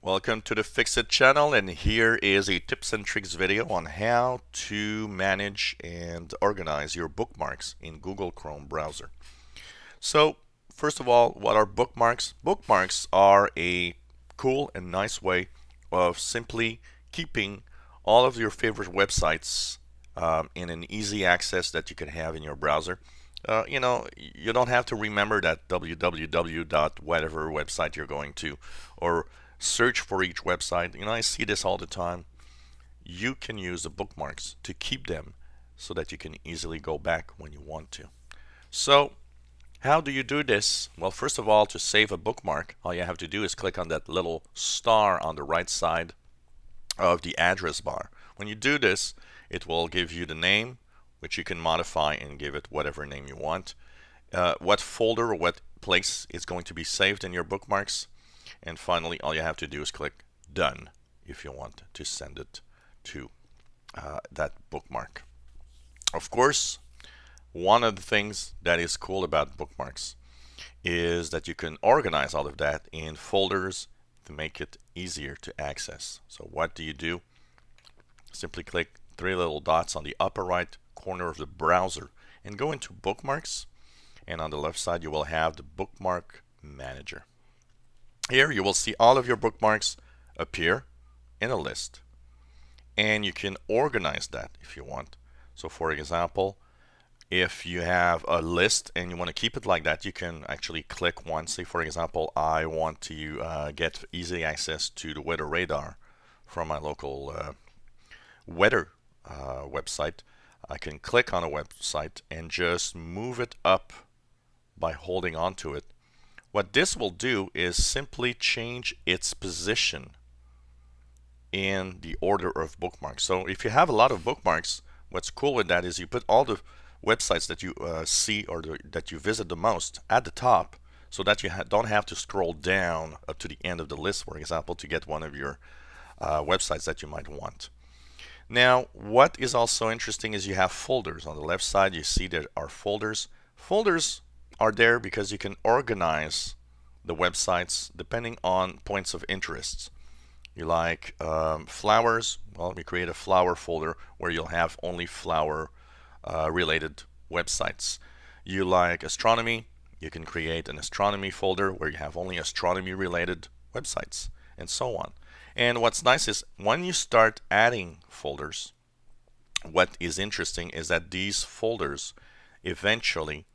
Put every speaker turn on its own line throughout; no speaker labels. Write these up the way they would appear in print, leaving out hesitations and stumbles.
Welcome to the Fixit channel, and here is a tips and tricks video on how to manage and organize your bookmarks in Google Chrome browser. So first of all, what are bookmarks? Bookmarks are a cool and nice way of simply keeping all of your favorite websites in an easy access that you can have in your browser. You don't have to remember that www dot whatever website you're going to, or search for each website. I see this all the time. You can use the bookmarks to keep them so that you can easily go back when you want to. So how do you do this? Well, first of all, to save a bookmark, all you have to do is click on that little star on the right side of the address bar. When you do this, it will give you the name, which you can modify and give it whatever name you want, what folder or what place is going to be saved in your bookmarks, and finally all you have to do is click done if you want to send it to that bookmark. Of course, one of the things that is cool about bookmarks is that you can organize all of that in folders to make it easier to access. So what do you do? Simply click three little dots on the upper right corner of the browser and go into Bookmarks, and on the left side you will have the Bookmark Manager. Here you will see all of your bookmarks appear in a list, and you can organize that if you want. So for example, if you have a list and you want to keep it like that, you can actually click one. Say for example, I want to get easy access to the weather radar from my local weather website. I can click on a website and just move it up by holding on to it. What this will do is simply change its position in the order of bookmarks. So if you have a lot of bookmarks, what's cool with that is you put all the websites that you see or that you visit the most at the top, so that you don't have to scroll down up to the end of the list, for example, to get one of your websites that you might want. Now, what is also interesting is you have folders. On the left side, you see there are folders. Folders are there because you can organize the websites depending on points of interest. You like flowers? Well, we create a flower folder where you'll have only flower related websites. You like astronomy? You can create an astronomy folder where you have only astronomy related websites, and so on. And what's nice is when you start adding folders, what is interesting is that these folders eventually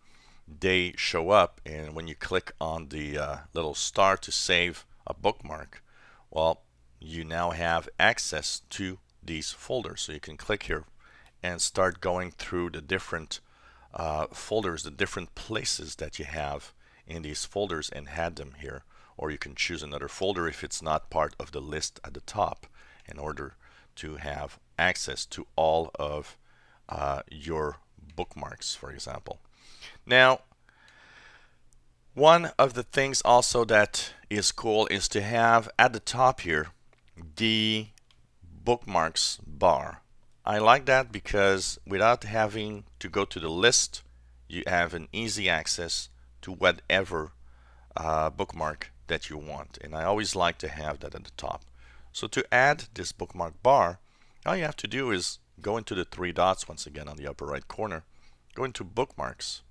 they show up, and when you click on the little star to save a bookmark, well, you now have access to these folders. So you can click here and start going through the different folders, the different places that you have in these folders, and add them here. Or you can choose another folder if it's not part of the list at the top, in order to have access to all of your bookmarks, for example. Now, one of the things also that is cool is to have at the top here the Bookmarks Bar. I like that because without having to go to the list, you have an easy access to whatever bookmark that you want, and I always like to have that at the top. So to add this bookmark bar, all you have to do is go into the three dots once again on the upper right corner, go into Bookmarks.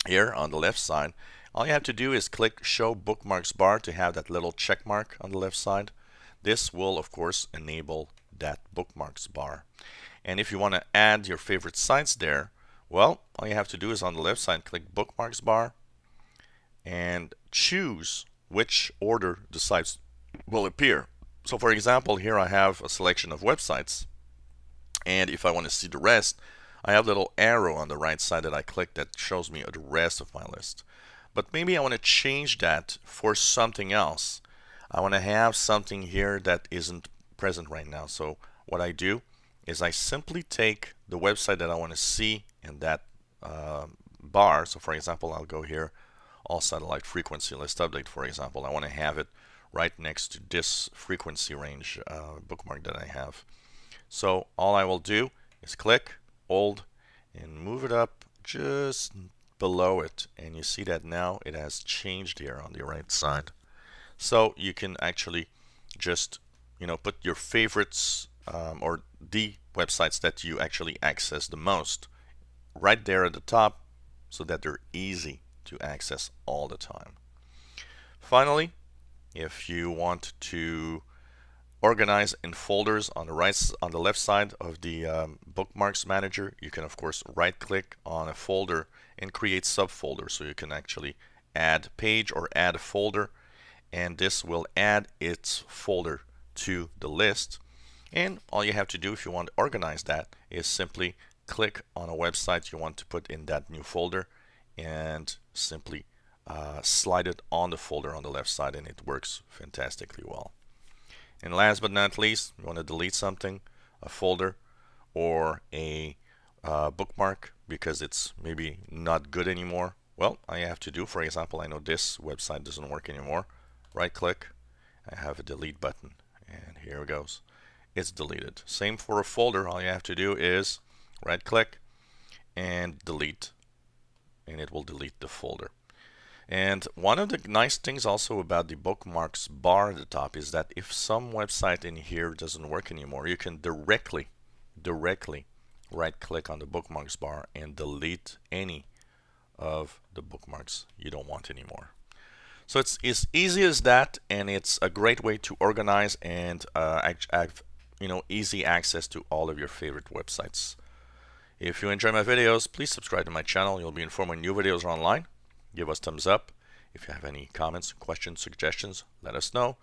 Here on the left side, all you have to do is click Show Bookmarks Bar to have that little check mark on the left side. This will of course enable that Bookmarks Bar. And if you want to add your favorite sites there, well, all you have to do is on the left side click Bookmarks Bar and choose which order the sites will appear. So for example, here I have a selection of websites, and if I want to see the rest, I have a little arrow on the right side that I click that shows me the rest of my list. But maybe I want to change that for something else. I want to have something here that isn't present right now. So what I do is I simply take the website that I want to see in that bar. So for example, I'll go here, all satellite frequency list update, for example. I want to have it right next to this frequency range bookmark that I have. So all I will do is click, hold, and move it up just below it, and you see that now it has changed here on the right side. So you can actually just put your favorites or the websites that you actually access the most right there at the top so that they're easy to access all the time. Finally, if you want to organize in folders on the left side of the Bookmarks Manager, you can of course right click on a folder and create subfolders, so you can actually add page or add a folder, and this will add its folder to the list. And all you have to do if you want to organize that is simply click on a website you want to put in that new folder and simply slide it on the folder on the left side, and it works fantastically well. And last but not least, you want to delete something, a folder or a bookmark, because it's maybe not good anymore. Well, all you have to do, for example, I know this website doesn't work anymore. Right click, I have a delete button, and here it goes. It's deleted. Same for a folder. All you have to do is right click and delete, and it will delete the folder. And one of the nice things also about the Bookmarks Bar at the top is that if some website in here doesn't work anymore, you can directly right click on the Bookmarks Bar and delete any of the bookmarks you don't want anymore. So it's as easy as that, and it's a great way to organize and have easy access to all of your favorite websites. If you enjoy my videos, please subscribe to my channel. You'll be informed when new videos are online. Give us thumbs up. If you have any comments, questions, suggestions, let us know.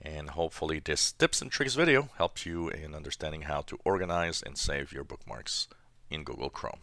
And hopefully this tips and tricks video helps you in understanding how to organize and save your bookmarks in Google Chrome.